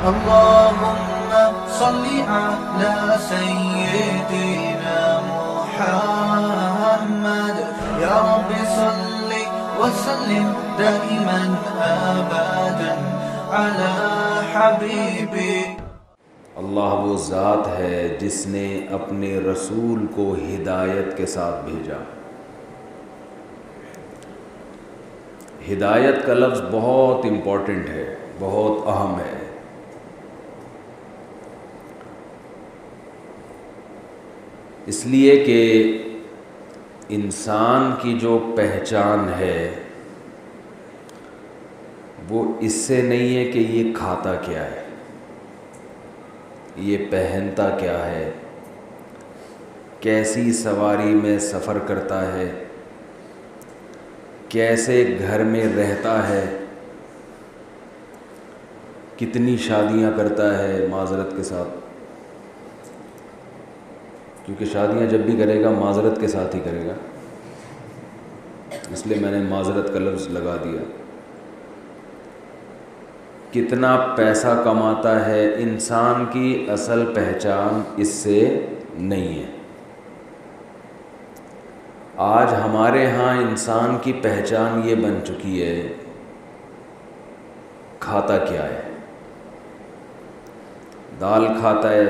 अल्लाहुम्मा सल्ली अला सय्यिदिना मुहम्मद या रब्बि सल्ली व सल्लिम दाइमन अबदन अला हबीबी। अल्लाह वो ज़ात है जिसने अपने रसूल को हिदायत के साथ भेजा। हिदायत का लफ्ज़ बहुत इम्पॉर्टेंट है, बहुत अहम है। इसलिए कि इंसान की जो पहचान है वो इससे नहीं है कि ये खाता क्या है, ये पहनता क्या है, कैसी सवारी में सफ़र करता है, कैसे घर में रहता है, कितनी शादियां करता है माज़रत के साथ, क्योंकि शादियां जब भी करेगा माज़रत के साथ ही करेगा, इसलिए मैंने माज़रत का लफ्ज़ लगा दिया। कितना पैसा कमाता है, इंसान की असल पहचान इससे नहीं है। आज हमारे यहाँ इंसान की पहचान ये बन चुकी है, खाता क्या है। दाल खाता है,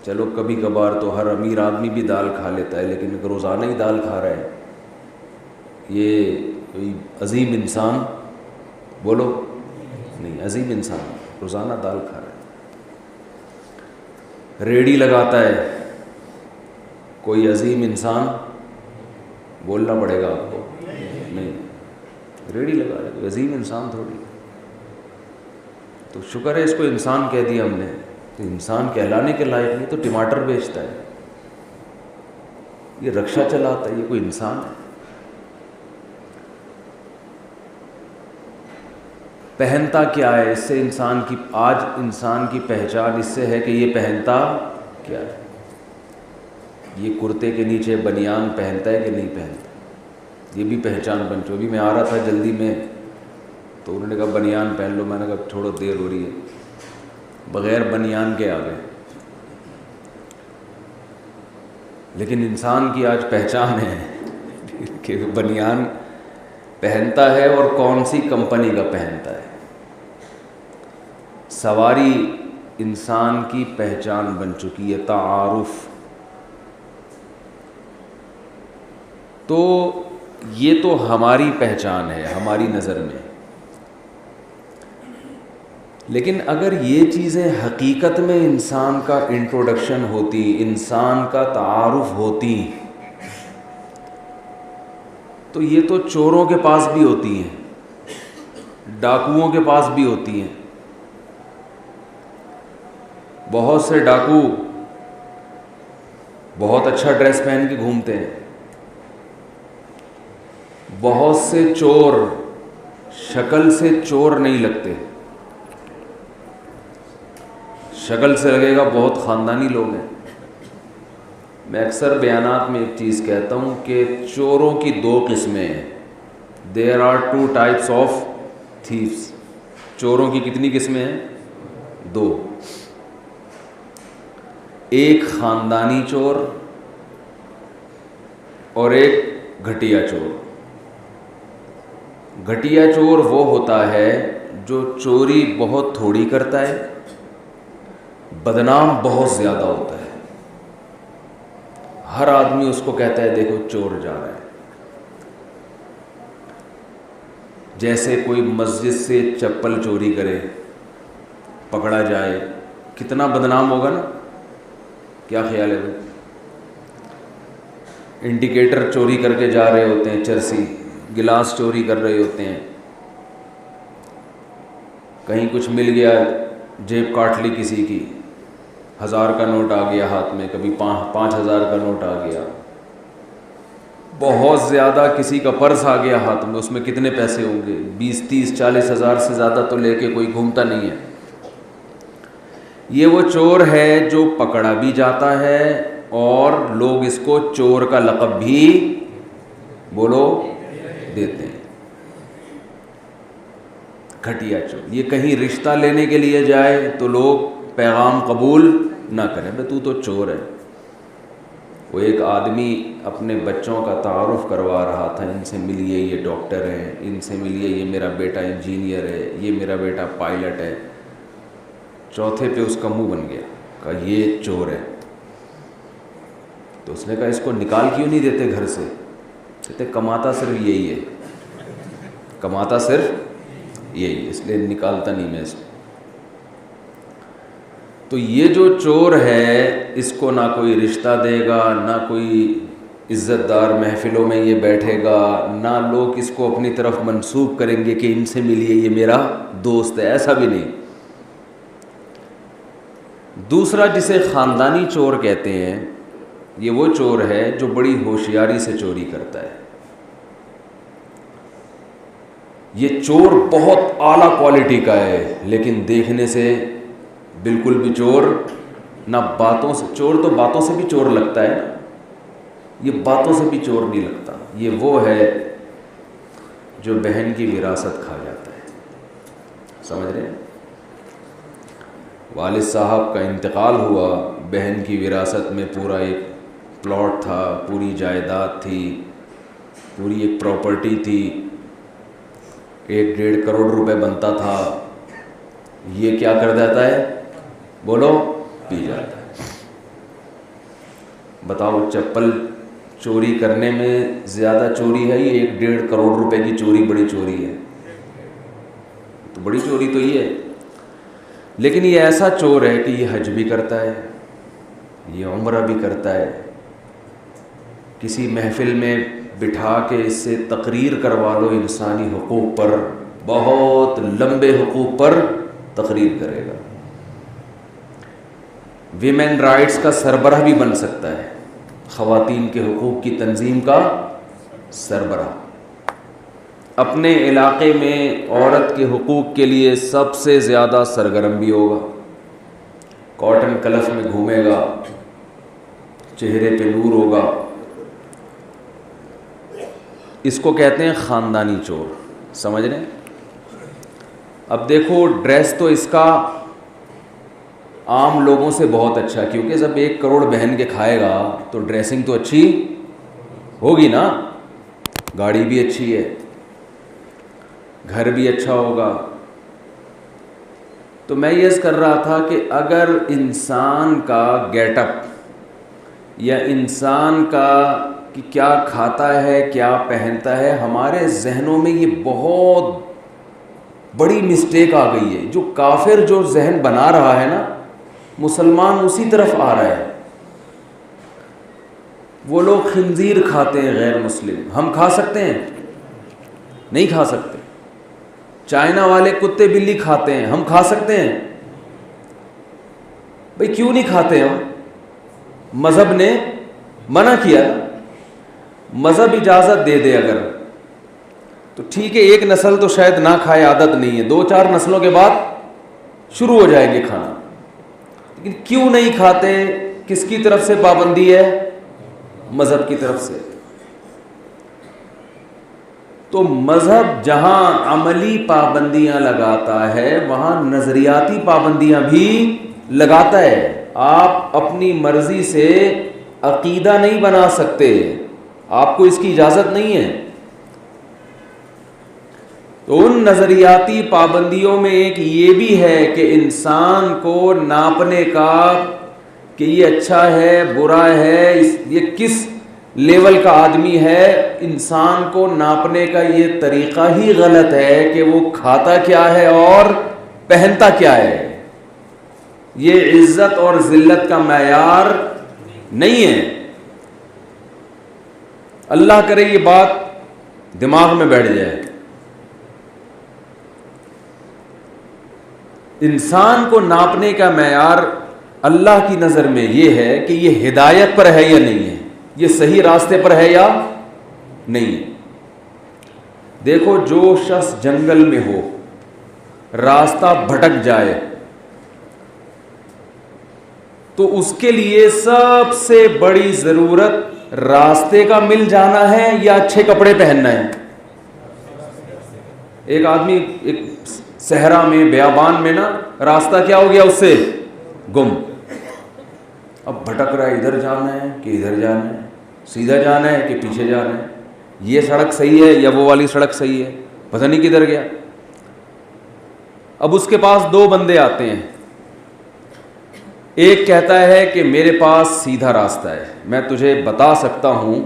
चलो कभी कभार तो हर अमीर आदमी भी दाल खा लेता है, लेकिन रोज़ाना ही दाल खा रहा है, ये कोई अजीम इंसान बोलो नहीं, अजीम इंसान रोज़ाना दाल खा रहा है। रेड़ी लगाता है कोई अजीम इंसान, बोलना पड़ेगा आपको, नहीं रेड़ी लगा रहा है कोई अजीम इंसान थोड़ी। तो शुक्र है इसको इंसान कह दिया हमने, तो इंसान कहलाने के लायक नहीं तो टमाटर बेचता है, ये रक्षा चलाता है, ये कोई इंसान है। पहनता क्या है, इससे इंसान की, आज इंसान की पहचान इससे है कि ये पहनता क्या है। ये कुर्ते के नीचे बनियान पहनता है कि नहीं पहनता, ये भी पहचान बन चुकी। अभी मैं आ रहा था जल्दी में तो उन्होंने कहा बनियान पहन लो, मैंने कहा थोड़ा देर हो रही है, बग़ैर बनियान के आ गए। लेकिन इंसान की आज पहचान है कि बनियान पहनता है और कौन सी कंपनी का पहनता है। सवारी इंसान की पहचान बन चुकी है, तारुफ। तो ये तो हमारी पहचान है हमारी नज़र में, लेकिन अगर ये चीज़ें हकीकत में इंसान का इंट्रोडक्शन होती, इंसान का तारुफ होती, तो ये तो चोरों के पास भी होती हैं, डाकुओं के पास भी होती हैं। बहुत से डाकू बहुत अच्छा ड्रेस पहन के घूमते हैं, बहुत से चोर शक्ल से चोर नहीं लगते, शक्ल से लगेगा बहुत ख़ानदानी लोग हैं। मैं अक्सर बयानात में एक चीज़ कहता हूँ कि चोरों की दो किस्में हैं। There are two types of thieves. चोरों की कितनी किस्में हैं? दो। एक ख़ानदानी चोर और एक घटिया चोर। घटिया चोर वो होता है जो चोरी बहुत थोड़ी करता है, बदनाम बहुत ज़्यादा होता है, हर आदमी उसको कहता है देखो चोर जा रहा है। जैसे कोई मस्जिद से चप्पल चोरी करे, पकड़ा जाए, कितना बदनाम होगा ना, क्या ख्याल है भाई? इंडिकेटर चोरी करके जा रहे होते हैं, चरसी गिलास चोरी कर रहे होते हैं, कहीं कुछ मिल गया, जेब काट ली किसी की, 1000 का नोट आ गया हाथ में, कभी 5000 का नोट आ गया, बहुत ज़्यादा किसी का पर्स आ गया हाथ में, उसमें कितने पैसे होंगे, 20, 30, 40 हज़ार से ज़्यादा तो लेके कोई घूमता नहीं है। ये वो चोर है जो पकड़ा भी जाता है और लोग इसको चोर का लक़ब भी बोलो देते हैं। घटिया चोर। ये कहीं रिश्ता लेने के लिए जाए तो लोग पैगाम कबूल ना करें, भाई तू तो चोर है। वो एक आदमी अपने बच्चों का तारुफ करवा रहा था, इनसे मिलिए ये डॉक्टर हैं, इनसे मिलिए ये मेरा बेटा इंजीनियर है, ये मेरा बेटा पायलट है। चौथे पे उसका मुंह बन गया, कहा ये चोर है। तो उसने कहा इसको निकाल क्यों नहीं देते घर से? कहते कमाता सिर्फ यही है, कमाता सिर्फ यही, इसलिए निकालता नहीं मैं इसको। तो ये जो चोर है इसको ना कोई रिश्ता देगा, ना कोई इज़्ज़तदार महफिलों में ये बैठेगा, ना लोग इसको अपनी तरफ मंसूब करेंगे कि इनसे मिलिए ये मेरा दोस्त है, ऐसा भी नहीं। दूसरा जिसे ख़ानदानी चोर कहते हैं, ये वो चोर है जो बड़ी होशियारी से चोरी करता है। ये चोर बहुत आला क्वालिटी का है, लेकिन देखने से बिल्कुल भी चोर ना, बातों से चोर तो बातों से भी चोर लगता है ना, ये बातों से भी चोर नहीं लगता। ये वो है जो बहन की विरासत खा जाता है, समझ रहे हैं? वालिद साहब का इंतकाल हुआ, बहन की विरासत में पूरा एक प्लॉट था, पूरी जायदाद थी, पूरी एक प्रॉपर्टी थी, 1-1.5 करोड़ रुपए बनता था। ये क्या कर देता है, बोलो, पी जाता है। बताओ, चप्पल चोरी करने में ज़्यादा चोरी है, ये 1-1.5 करोड़ रुपए की चोरी बड़ी चोरी है? तो बड़ी चोरी तो ये है। लेकिन ये ऐसा चोर है कि ये हज भी करता है, ये उम्रा भी करता है, किसी महफिल में बिठा के इससे तकरीर करवा लो इंसानी हुकूक़ पर, बहुत लंबे हुकूक़ पर तकरीर करेगा। विमेन राइट्स का सरबराह भी बन सकता है, ख़वातीन के हुकूक़ की तंजीम का सरबराह। अपने इलाक़े में औरत के हुकूक़ के लिए सबसे ज़्यादा सरगर्म भी होगा, कॉटन कलफ में घूमेगा, चेहरे पे नूर होगा। इसको कहते हैं ख़ानदानी चोर, समझ रहे हैं? अब देखो, ड्रेस तो इसका आम लोगों से बहुत अच्छा, क्योंकि जब 1 करोड़ बहन के खाएगा तो ड्रेसिंग तो अच्छी होगी ना, गाड़ी भी अच्छी है, घर भी अच्छा होगा। तो मैं ये कर रहा था कि अगर इंसान का गेटअप या इंसान का कि क्या खाता है, क्या पहनता है, हमारे जहनों में ये बहुत बड़ी मिस्टेक आ गई है। जो काफिर जो जहन बना रहा है ना, मुसलमान उसी तरफ आ रहा है। वो लोग खिंजीर खाते हैं, गैर मुस्लिम, हम खा सकते हैं? नहीं खा सकते। चाइना वाले कुत्ते बिल्ली खाते हैं, हम खा सकते हैं? भाई क्यों नहीं खाते हम? मज़हब ने मना किया। मज़हब इजाज़त दे दे अगर तो ठीक है, एक नस्ल तो शायद ना खाए, आदत नहीं है, 2-4 नस्लों के बाद शुरू हो जाएंगे खाना। लेकिन क्यों नहीं खाते? किसकी तरफ से पाबंदी है? मज़हब की तरफ से। तो मज़हब जहां अमली पाबंदियां लगाता है, वहां नज़रियाती पाबंदियां भी लगाता है। आप अपनी मर्जी से अकीदा नहीं बना सकते, आपको इसकी इजाज़त नहीं है। तो उन नज़रियाती पाबंदियों में एक ये भी है कि इंसान को नापने का कि ये अच्छा है, बुरा है, ये किस लेवल का आदमी है, इंसान को नापने का ये तरीक़ा ही गलत है कि वो खाता क्या है और पहनता क्या है। ये इज़्ज़त और ज़िल्लत का मैयार नहीं है। अल्लाह करे ये बात दिमाग में बैठ जाए। इंसान को नापने का मैयार अल्लाह की नज़र में ये है कि ये हिदायत पर है या नहीं है, ये सही रास्ते पर है या नहीं है। देखो, जो शख्स जंगल में हो, रास्ता भटक जाए, तो उसके लिए सबसे बड़ी ज़रूरत रास्ते का मिल जाना है या अच्छे कपड़े पहनना है। एक आदमी एक सहरा में, बेयाबान में ना, रास्ता क्या हो गया उससे गुम। अब भटक रहा है, इधर जाना है कि इधर जाना है, सीधा जाना है कि पीछे जाना है, ये सड़क सही है या वो वाली सड़क सही है, पता नहीं किधर गया। अब उसके पास दो बंदे आते हैं, एक कहता है कि मेरे पास सीधा रास्ता है, मैं तुझे बता सकता हूं,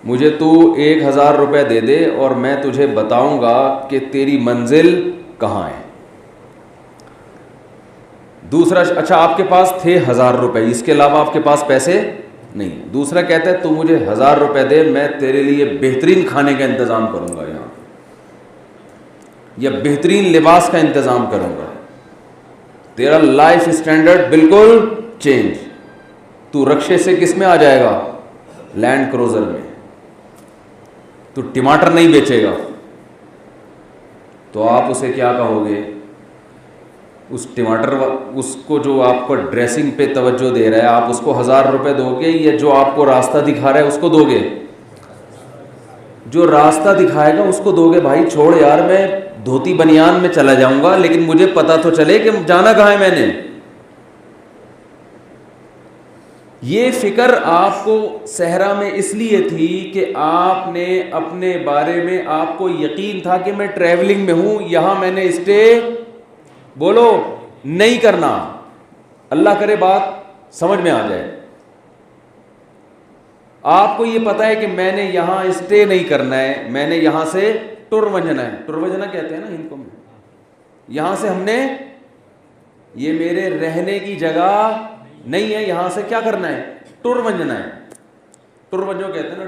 मुझे तू 1000 रुपये दे दे और मैं तुझे बताऊंगा कि तेरी मंजिल कहाँ है। दूसरा, अच्छा आपके पास थे 1000 रुपये, इसके अलावा आपके पास पैसे नहीं। दूसरा कहता है तू मुझे 1000 रुपये दे, मैं तेरे लिए बेहतरीन खाने का इंतज़ाम करूंगा यहाँ, या बेहतरीन लिबास का इंतज़ाम करूंगा, तेरा लाइफ स्टैंडर्ड बिल्कुल चेंज। तू रक्शे से किस में आ जाएगा, लैंड क्रूजर में। तू टमाटर नहीं बेचेगा। तो आप उसे क्या कहोगे, उस टमाटर उसको जो आपको ड्रेसिंग पे तवज्जो दे रहा है, आप उसको 1000 रुपये दोगे या जो आपको रास्ता दिखा रहा है उसको दोगे? जो रास्ता दिखाएगा उसको दोगे। भाई छोड़ यार, मैं धोती बनियान में चला जाऊंगा, लेकिन मुझे पता तो चले कि जाना कहाँ है मैंने। ये फिक्र आपको सहरा में इसलिए थी कि आपने अपने बारे में, आपको यकीन था कि मैं ट्रैवलिंग में हूं, यहां मैंने स्टे बोलो नहीं करना। अल्लाह करे बात समझ में आ जाए। आपको ये पता है कि मैंने यहां स्टे नहीं करना है, मैंने यहां से टुर वंजना है, टुर वंजना कहते हैं ना हिंदी में। यहां से हमने, ये मेरे रहने की जगह नहीं है, यहां से क्या करना है, टुर वंजना है। टुर वंजो कहते हैं ना,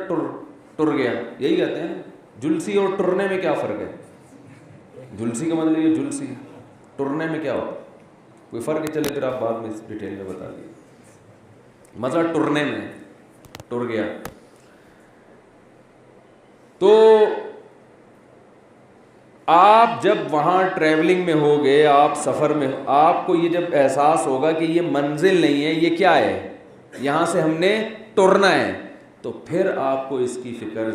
टुर गया, यही कहते हैं ना। जुलसी और टुरने में क्या फर्क है? जुलसी का मतलब ये जुलसी, टुरने में क्या होता है, कोई फर्क है? चले फिर आप बाद में इस डिटेल में बता दिए। मतलब टुरने में, टुर गया। तो आप जब वहां ट्रैवलिंग में होगे, आप सफर में, आपको ये जब एहसास होगा कि ये मंजिल नहीं है, ये क्या है, यहां से हमने टुरना है, तो फिर आपको इसकी फिक्र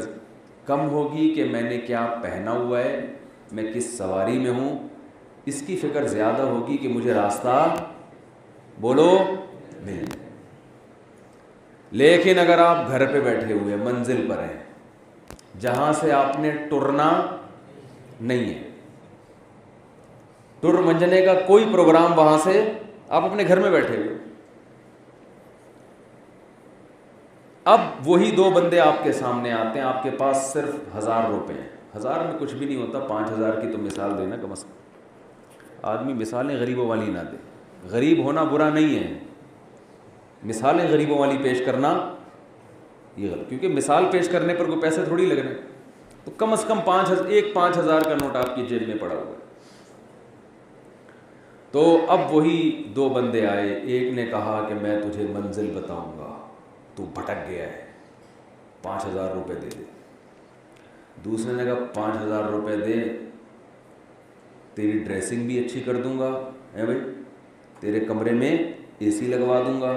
कम होगी कि मैंने क्या पहना हुआ है, मैं किस सवारी में हूं। इसकी फिक्र ज्यादा होगी कि मुझे रास्ता बोलो मिल जाए। लेकिन अगर आप घर पे बैठे हुए मंजिल पर हैं, जहां से आपने टुरना नहीं है, टुर मंजने का कोई प्रोग्राम, वहां से आप अपने घर में बैठे हुए, अब वही दो बंदे आपके सामने आते हैं, आपके पास सिर्फ 1000 रुपये हैं। 1000 में कुछ भी नहीं होता, 5000 की तो मिसाल देना कम से कम। आदमी मिसालें गरीबों वाली ना दे, गरीब होना बुरा नहीं है, मिसालें गरीबों वाली पेश करना ये गलत, क्योंकि मिसाल पेश करने पर कोई पैसे थोड़ी लग रहे। तो कम से कम 5000 का नोट आपकी जेब में पड़ा हुआ है। तो अब वही दो बंदे आए, एक ने कहा कि मैं तुझे मंजिल बताऊंगा, तू भटक गया है, 5000 रुपये दे दे। दूसरे ने कहा 5000 रुपये दे, तेरी ड्रेसिंग भी अच्छी कर दूंगा, है भाई, तेरे कमरे में एसी लगवा दूंगा,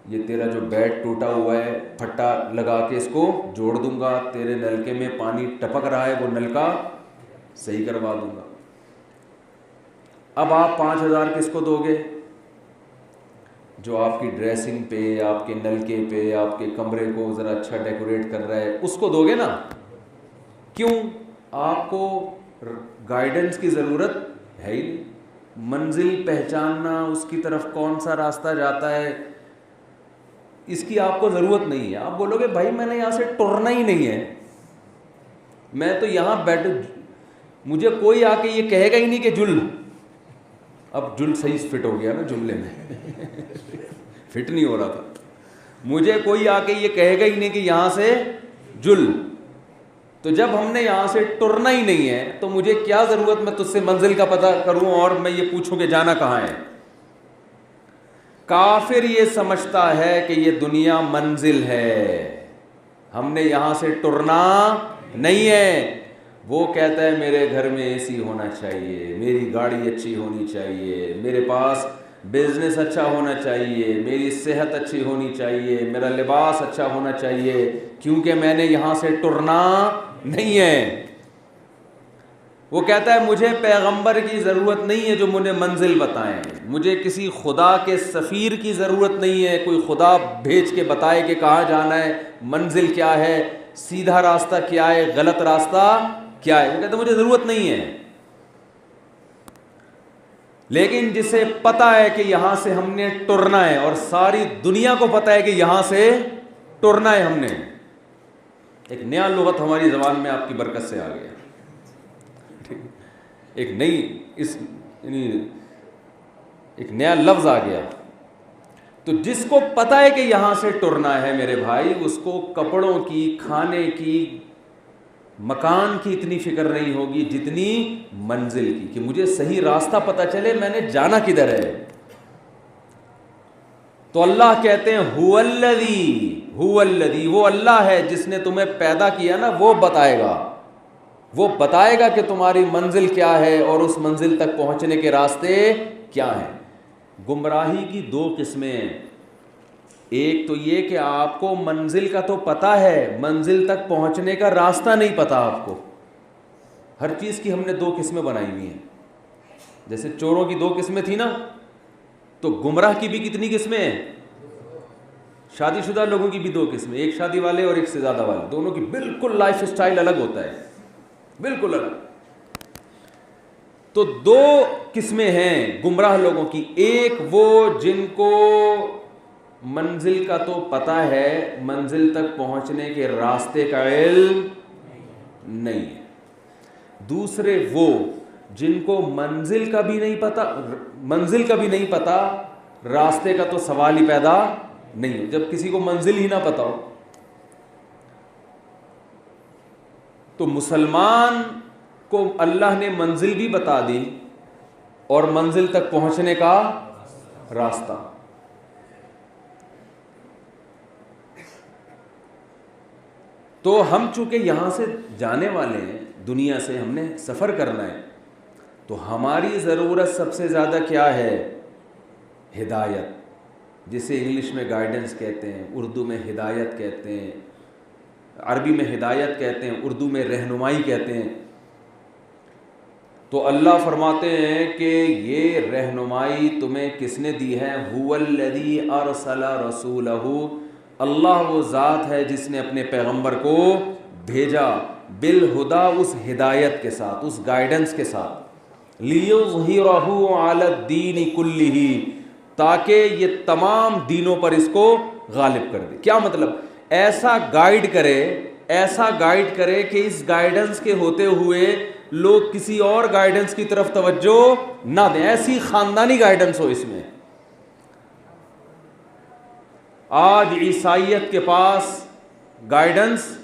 ये तेरा जो बेड टूटा हुआ है फट्टा लगा के इसको जोड़ दूंगा, तेरे नलके में पानी टपक रहा है वो नलका सही करवा दूंगा। अब आप 5000 किसको दोगे? जो आपकी ड्रेसिंग पे, आपके नलके पे, आपके कमरे को ज़रा अच्छा डेकोरेट कर रहा है, उसको दोगे ना। क्यों? आपको गाइडेंस की ज़रूरत है ही नहीं। मंजिल पहचानना, उसकी तरफ कौन सा रास्ता जाता है, इसकी आपको ज़रूरत नहीं है। आप बोलोगे भाई मैंने यहाँ से टुरना ही नहीं है, मैं तो यहाँ बैठ, मुझे कोई आके ये कहेगा ही नहीं कि जुल, अब जुल सही फिट हो गया ना जुमले में फिट नहीं हो रहा था, मुझे कोई आके ये कहेगा ही नहीं कि यहाँ से जुल। तो जब हमने यहाँ से टुरना ही नहीं है तो मुझे क्या ज़रूरत मैं तुझसे मंजिल का पता करूँ और मैं ये पूछूं कि जाना कहाँ है। काफिर ये समझता है कि ये दुनिया मंजिल है, हमने यहाँ से टुरना नहीं है। वो कहता है मेरे घर में एसी होना चाहिए, मेरी गाड़ी अच्छी होनी चाहिए, मेरे पास बिजनेस अच्छा होना चाहिए, मेरी सेहत अच्छी होनी चाहिए, मेरा लिबास अच्छा होना चाहिए, क्योंकि मैंने यहाँ से टुरना नहीं है। वो कहता है मुझे पैगंबर की ज़रूरत नहीं है जो मुझे मंजिल बताएं, मुझे किसी खुदा के सफ़ीर की ज़रूरत नहीं है, कोई खुदा भेज के बताए कि कहाँ जाना है, मंजिल क्या है, सीधा रास्ता क्या है, गलत रास्ता क्या है। वो कहता है मुझे ज़रूरत नहीं है। लेकिन जिसे पता है कि यहाँ से हमने टुरना है और सारी दुनिया को पता है कि यहाँ से टुरना है हमने, एक नया लुगत हमारी ज़बान में आपकी बरकत से आ गया, एक नई एक नया लफ्ज़ आ गया। तो जिसको पता है कि यहाँ से टुरना है मेरे भाई, उसको कपड़ों की, खाने की, मकान की इतनी फिक्र नहीं होगी जितनी मंजिल की, कि मुझे सही रास्ता पता चले मैंने जाना किधर है। तो अल्लाह कहते हैं हुवल्लज़ी, वो अल्लाह है जिसने तुम्हें पैदा किया ना, वो बताएगा कि तुम्हारी मंजिल क्या है और उस मंजिल तक पहुंचने के रास्ते क्या हैं। गुमराही की दो किस्में, एक तो ये कि आपको मंजिल का तो पता है, मंजिल तक पहुंचने का रास्ता नहीं पता आपको। हर चीज़ की हमने दो किस्में बनाई हुई हैं। जैसे चोरों की दो किस्में थी ना, तो गुमराह की भी कितनी किस्में हैं? शादीशुदा लोगों की भी दो किस्में, एक शादी वाले और एक से ज़्यादा वाले, दोनों की बिल्कुल लाइफ स्टाइल अलग होता है, बिल्कुल अलग। तो दो किस्में हैं गुमराह लोगों की, एक वो जिनको मंजिल का तो पता है, मंजिल तक पहुंचने के रास्ते का इल्म नहीं है। दूसरे वो जिनको मंजिल का भी नहीं पता, रास्ते का तो सवाल ही पैदा नहीं है। जब किसी को मंजिल ही ना पता हो, तो मुसलमान को अल्लाह ने मंजिल भी बता दी और मंजिल तक पहुंचने का रास्ता। तो हम चूंकि यहां से जाने वाले हैं, दुनिया से हमने सफ़र करना है, तो हमारी ज़रूरत सबसे ज़्यादा क्या है? हिदायत, जिसे इंग्लिश में गाइडेंस कहते हैं, उर्दू में हिदायत कहते हैं, अरबी में हिदायत कहते हैं, उर्दू में रहनुमाई कहते हैं। तो अल्लाह फरमाते हैं कि ये रहनुमाई तुम्हें किसने दी है? हुवल्लज़ी अरसला रसूलहू, अल्लाह वो ज़ात है जिसने अपने पैगंबर को भेजा, बिल हुदा, उस हिदायत के साथ, उस गाइडेंस के साथ, लियुज़हिरहू अलद्दीन कुल्लिही, ताकि ये तमाम दीनों पर इसको गालिब कर दे। क्या मतलब? ऐसा गाइड करे कि इस गाइडेंस के होते हुए लोग किसी और गाइडेंस की तरफ तवज्जो ना दें, ऐसी खानदानी गाइडेंस हो इसमें। आज ईसाइयत के पास गाइडेंस,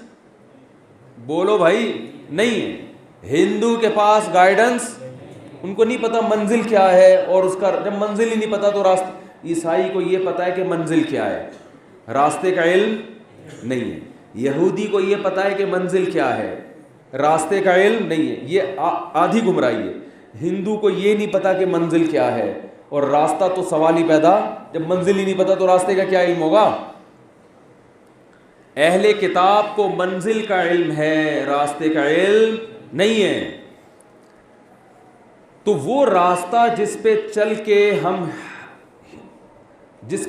बोलो भाई, नहीं है। हिंदू के पास गाइडेंस, उनको नहीं पता मंजिल क्या है, और उसका जब मंजिल ही नहीं पता तो रास्ते, ईसाई को ये पता है कि मंजिल क्या है, रास्ते का इल्म नहीं है। यहूदी को ये पता है कि मंजिल क्या है, रास्ते का इल्म नहीं है। ये आधी गुमराही है। हिंदू को ये नहीं पता कि मंजिल क्या है, और रास्ता तो सवाल ही पैदा, जब मंजिल ही नहीं पता तो रास्ते का क्या इल्म होगा। अहले किताब को मंजिल का इल्म है, रास्ते का इल्म नहीं है। तो वो रास्ता जिस पे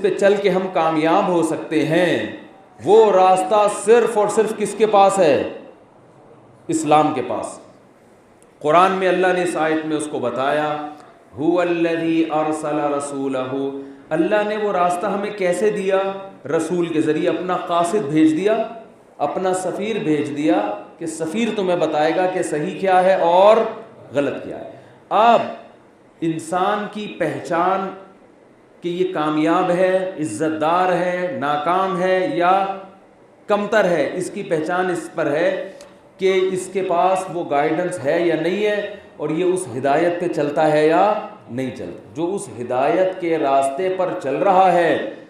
चल के हम कामयाब हो सकते हैं, वो रास्ता सिर्फ और सिर्फ किसके पास है? इस्लाम के पास। कुरान में अल्लाह ने इस आयत में उसको बताया, हुवल्लज़ी अरसला रसूलहू, अल्लाह ने वो रास्ता हमें कैसे दिया? रसूल के ज़रिए, अपना कासिद भेज दिया, अपना सफ़ीर भेज दिया, कि सफ़ीर तुम्हें बताएगा कि सही क्या है और गलत क्या है। अब इंसान की पहचान कि ये कामयाब है, इज़्ज़तदार है, नाकाम है या कमतर है, इसकी पहचान इस पर है कि इसके पास वो गाइडेंस है या नहीं है, और ये उस हिदायत पे चलता है या नहीं चलता। जो उस हिदायत के रास्ते पर चल रहा है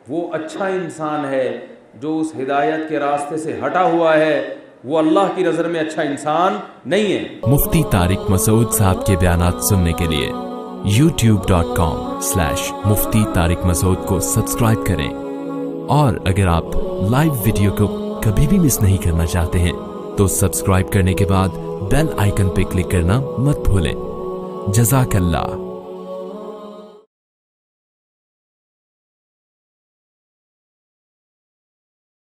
वो अच्छा इंसान है, जो उस हिदायत के रास्ते से हटा हुआ है वो अल्लाह की नज़र में अच्छा इंसान नहीं है। मुफ्ती तारिक मसूद साहब के बयानात सुनने के लिए youtube.com/मुफ्ती तारिक मसूद को सब्सक्राइब करें, और अगर आप लाइव वीडियो को कभी भी मिस नहीं करना चाहते हैं तो सब्सक्राइब करने के बाद बेल आइकन पे क्लिक करना मत भूलें। जज़ाकल्लाह।